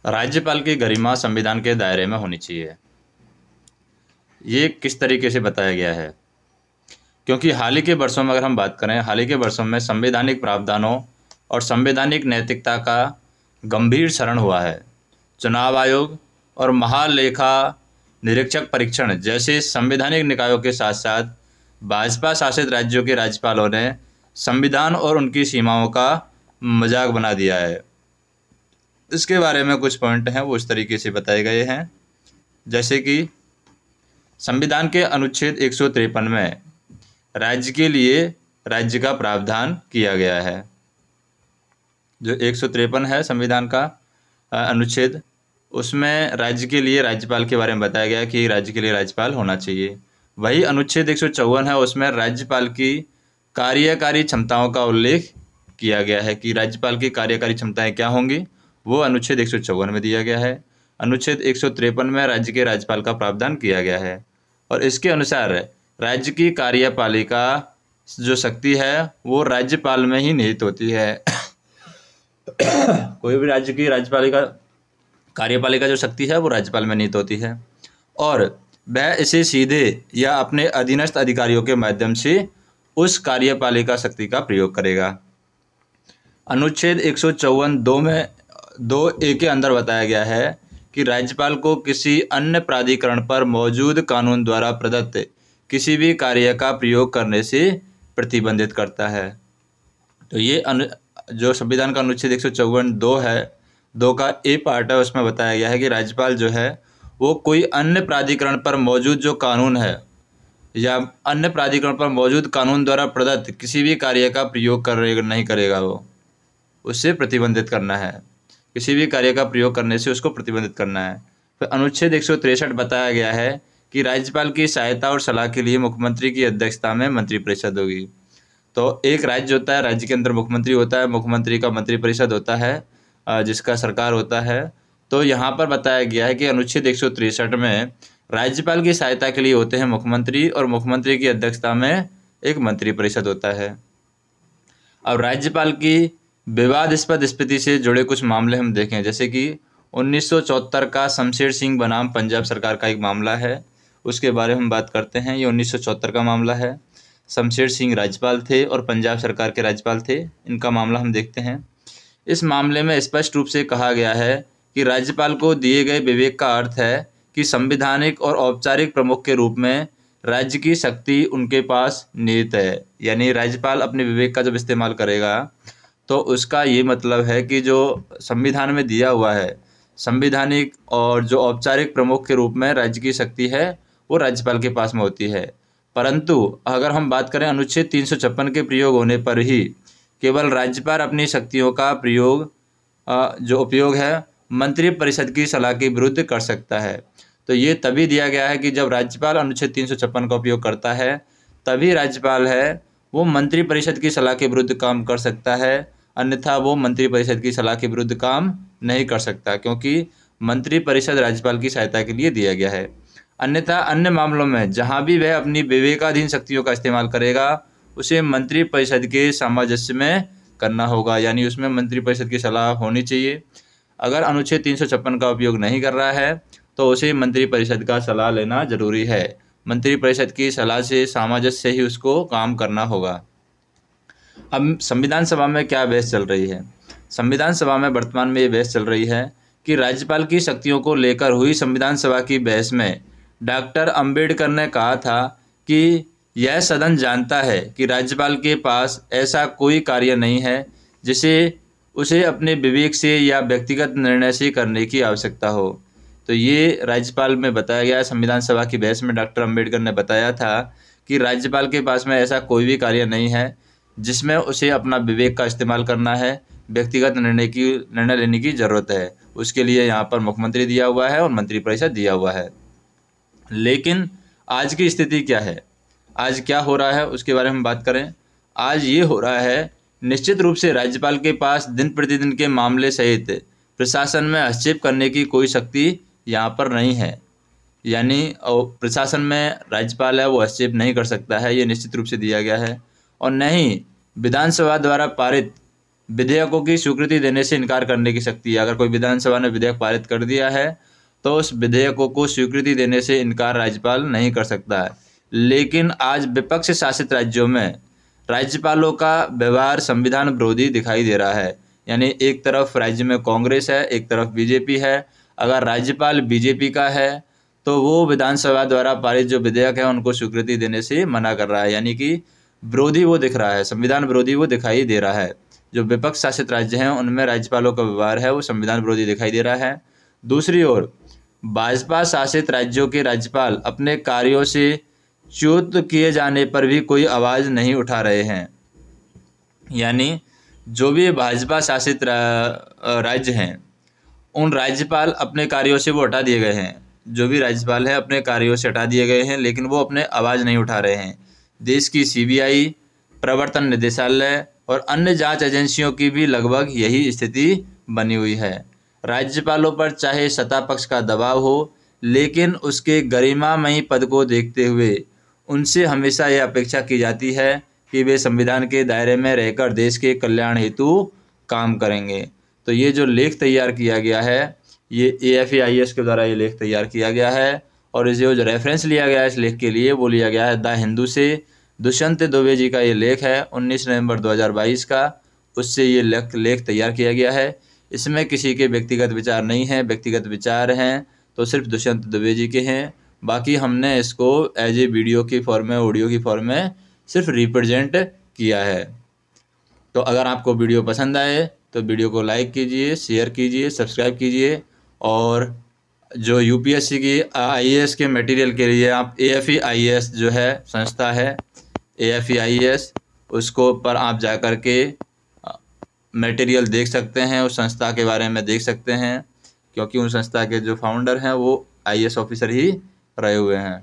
राज्यपाल की गरिमा संविधान के दायरे में होनी चाहिए। ये किस तरीके से बताया गया है? क्योंकि हाल ही के वर्षों में अगर हम बात करें, हाल ही के वर्षों में संवैधानिक प्रावधानों और संवैधानिक नैतिकता का गंभीर क्षरण हुआ है। चुनाव आयोग और महालेखा निरीक्षक परीक्षण जैसे संवैधानिक निकायों के साथ साथ भाजपा शासित राज्यों के राज्यपालों ने संविधान और उनकी सीमाओं का मजाक बना दिया है। इसके बारे में कुछ पॉइंट हैं वो इस तरीके से बताए गए हैं, जैसे कि संविधान के अनुच्छेद 153 में राज्य के लिए राज्य का प्रावधान किया गया है। जो 153 है संविधान का अनुच्छेद, उसमें राज्य के लिए राज्यपाल के बारे में बताया गया कि राज्य के लिए राज्यपाल होना चाहिए। वही अनुच्छेद 154 है, उसमें राज्यपाल की कार्यकारी क्षमताओं का उल्लेख किया गया है कि राज्यपाल की कार्यकारी क्षमताएं क्या होंगी, वो अनुच्छेद 154 में दिया गया है। अनुच्छेद 153 में राज्य के राज्यपाल का प्रावधान किया गया है और इसके अनुसार राज्य की कार्यपालिका जो शक्ति है वो राज्यपाल में ही निहित होती है। कोई भी राज्य की कार्यपालिका जो शक्ति है वो राज्यपाल में निहित होती है और वह इसे सीधे या अपने अधीनस्थ अधिकारियों के माध्यम से उस कार्यपालिका शक्ति का प्रयोग करेगा। अनुच्छेद 154(2) में 2(a) के अंदर बताया गया है कि राज्यपाल को किसी अन्य प्राधिकरण पर मौजूद कानून द्वारा प्रदत्त किसी भी कार्य का प्रयोग करने से प्रतिबंधित करता है। तो ये जो संविधान का अनुच्छेद 154(2) है, 2 का ए पार्ट है, उसमें बताया गया है कि राज्यपाल जो है वो कोई अन्य प्राधिकरण पर मौजूद जो कानून है या अन्य प्राधिकरण पर मौजूद कानून द्वारा प्रदत्त किसी भी कार्य का प्रयोग नहीं करेगा, वो उससे प्रतिबंधित करना है। किसी भी कार्य का प्रयोग करने से उसको प्रतिबंधित करना है। फिर अनुच्छेद 163 बताया गया है कि राज्यपाल की सहायता और सलाह के लिए मुख्यमंत्री की अध्यक्षता में मंत्रिपरिषद होगी। तो एक राज्य होता है, राज्य के अंदर मुख्यमंत्री होता है, मुख्यमंत्री का मंत्रिपरिषद होता है जिसका सरकार होता है। तो यहाँ पर बताया गया है कि अनुच्छेद 163 में राज्यपाल की सहायता के लिए होते हैं मुख्यमंत्री और मुख्यमंत्री की अध्यक्षता में एक मंत्रिपरिषद होता है। अब राज्यपाल की विवादास्पद स्थिति से जुड़े कुछ मामले हम देखें, जैसे कि 1974 का शमशेर सिंह बनाम पंजाब सरकार का एक मामला है, उसके बारे में हम बात करते हैं। ये 1974 का मामला है। शमशेर सिंह राज्यपाल थे और पंजाब सरकार के राज्यपाल थे। इनका मामला हम देखते हैं। इस मामले में स्पष्ट रूप से कहा गया है कि राज्यपाल को दिए गए विवेक का अर्थ है कि संवैधानिक और औपचारिक प्रमुख के रूप में राज्य की शक्ति उनके पास निहित है। यानी राज्यपाल अपने विवेक का जब इस्तेमाल करेगा तो उसका ये मतलब है कि जो संविधान में दिया हुआ है, संवैधानिक और जो औपचारिक प्रमुख के रूप में राज्य की शक्ति है वो राज्यपाल के पास में होती है। परंतु अगर हम बात करें अनुच्छेद 356 के प्रयोग होने पर ही केवल राज्यपाल अपनी शक्तियों का जो उपयोग है मंत्रिपरिषद की सलाह के विरुद्ध कर सकता है। तो ये तभी दिया गया है कि जब राज्यपाल अनुच्छेद 356 का उपयोग करता है तभी राज्यपाल है वो मंत्रिपरिषद की सलाह के विरुद्ध काम कर सकता है, अन्यथा वो मंत्रिपरिषद की सलाह के विरुद्ध काम नहीं कर सकता, क्योंकि मंत्रिपरिषद राज्यपाल की सहायता के लिए दिया गया है। अन्यथा अन्य मामलों में जहाँ भी वह अपनी विवेकाधीन शक्तियों का इस्तेमाल करेगा उसे मंत्रिपरिषद के सामंजस्य में करना होगा, यानी उसमें मंत्रिपरिषद की सलाह होनी चाहिए। अगर अनुच्छेद 356 का उपयोग नहीं कर रहा है तो उसे मंत्रिपरिषद का सलाह लेना जरूरी है। मंत्रिपरिषद की सलाह से सामंजस्य से ही उसको काम करना होगा। अब संविधान सभा में क्या बहस चल रही है? संविधान सभा में वर्तमान में ये बहस चल रही है कि राज्यपाल की शक्तियों को लेकर हुई संविधान सभा की बहस में डॉक्टर अंबेडकर ने कहा था कि यह सदन जानता है कि राज्यपाल के पास ऐसा कोई कार्य नहीं है जिसे उसे अपने विवेक से या व्यक्तिगत निर्णय से करने की आवश्यकता हो। तो ये राज्यपाल में बताया गया। संविधान सभा की बहस में डॉक्टर अंबेडकर ने बताया था कि राज्यपाल के पास में ऐसा कोई भी कार्य नहीं है जिसमें उसे अपना विवेक का इस्तेमाल करना है, व्यक्तिगत निर्णय लेने की ज़रूरत है। उसके लिए यहाँ पर मुख्यमंत्री दिया हुआ है और मंत्रिपरिषद दिया हुआ है। लेकिन आज की स्थिति क्या है, आज क्या हो रहा है उसके बारे में हम बात करें। आज ये हो रहा है, निश्चित रूप से राज्यपाल के पास दिन प्रतिदिन के मामले सहित प्रशासन में हस्तक्षेप करने की कोई शक्ति यहाँ पर नहीं है। यानी प्रशासन में राज्यपाल है वो हस्तक्षेप नहीं कर सकता है, ये निश्चित रूप से दिया गया है। और न ही विधानसभा द्वारा पारित विधेयकों की स्वीकृति देने से इनकार करने की शक्ति है। अगर कोई विधानसभा ने विधेयक पारित कर दिया है तो उस विधेयकों को स्वीकृति देने से इनकार राज्यपाल नहीं कर सकता है। लेकिन आज विपक्ष शासित राज्यों में राज्यपालों का व्यवहार संविधान विरोधी दिखाई दे रहा है। यानी एक तरफ राज्य में कांग्रेस है, एक तरफ बीजेपी है। अगर राज्यपाल बीजेपी का है तो वो विधानसभा द्वारा पारित जो विधेयक है उनको स्वीकृति देने से मना कर रहा है, यानी कि विरोधी वो दिख रहा है, संविधान विरोधी वो दिखाई दे रहा है। जो विपक्ष शासित राज्य हैं उनमें राज्यपालों का व्यवहार है वो संविधान विरोधी दिखाई दे रहा है। दूसरी ओर भाजपा शासित राज्यों के राज्यपाल अपने कार्यों से च्युत किए जाने पर भी कोई आवाज़ नहीं उठा रहे हैं। यानी जो भी भाजपा शासित राज्य हैं उन राज्यपाल अपने कार्यों से वो हटा दिए गए हैं। जो भी राज्यपाल हैं अपने कार्यों से हटा दिए गए हैं, लेकिन वो अपने आवाज़ नहीं उठा रहे हैं। देश की सीबीआई, प्रवर्तन निदेशालय और अन्य जांच एजेंसियों की भी लगभग यही स्थिति बनी हुई है। राज्यपालों पर चाहे सत्ता पक्ष का दबाव हो, लेकिन उसके गरिमामयी पद को देखते हुए उनसे हमेशा यह अपेक्षा की जाती है कि वे संविधान के दायरे में रहकर देश के कल्याण हेतु काम करेंगे। तो ये जो लेख तैयार किया गया है, ये AFE-IAS के द्वारा ये लेख तैयार किया गया है और इसे जो रेफरेंस लिया गया है इस लेख के लिए वो लिया गया है द हिंदू से। दुष्यंत दुबे जी का ये लेख है 19 नवंबर 2022 का, उससे ये लेख तैयार किया गया है। इसमें किसी के व्यक्तिगत विचार नहीं हैं, व्यक्तिगत विचार हैं तो सिर्फ दुष्यंत दुबे जी के हैं। बाकी हमने इसको एज ए वीडियो की फॉर्म में, ऑडियो की फॉर्म में सिर्फ रिप्रेजेंट किया है। तो अगर आपको वीडियो पसंद आए तो वीडियो को लाइक कीजिए, शेयर कीजिए, सब्सक्राइब कीजिए और जो UPSC की IAS के मटेरियल के लिए आप AFE-IAS जो है संस्था है AFE-IAS, उसको पर आप जा कर के मटेरियल देख सकते हैं, उस संस्था के बारे में देख सकते हैं, क्योंकि उन संस्था के जो फाउंडर हैं वो IAS ऑफिसर ही रहे हुए हैं।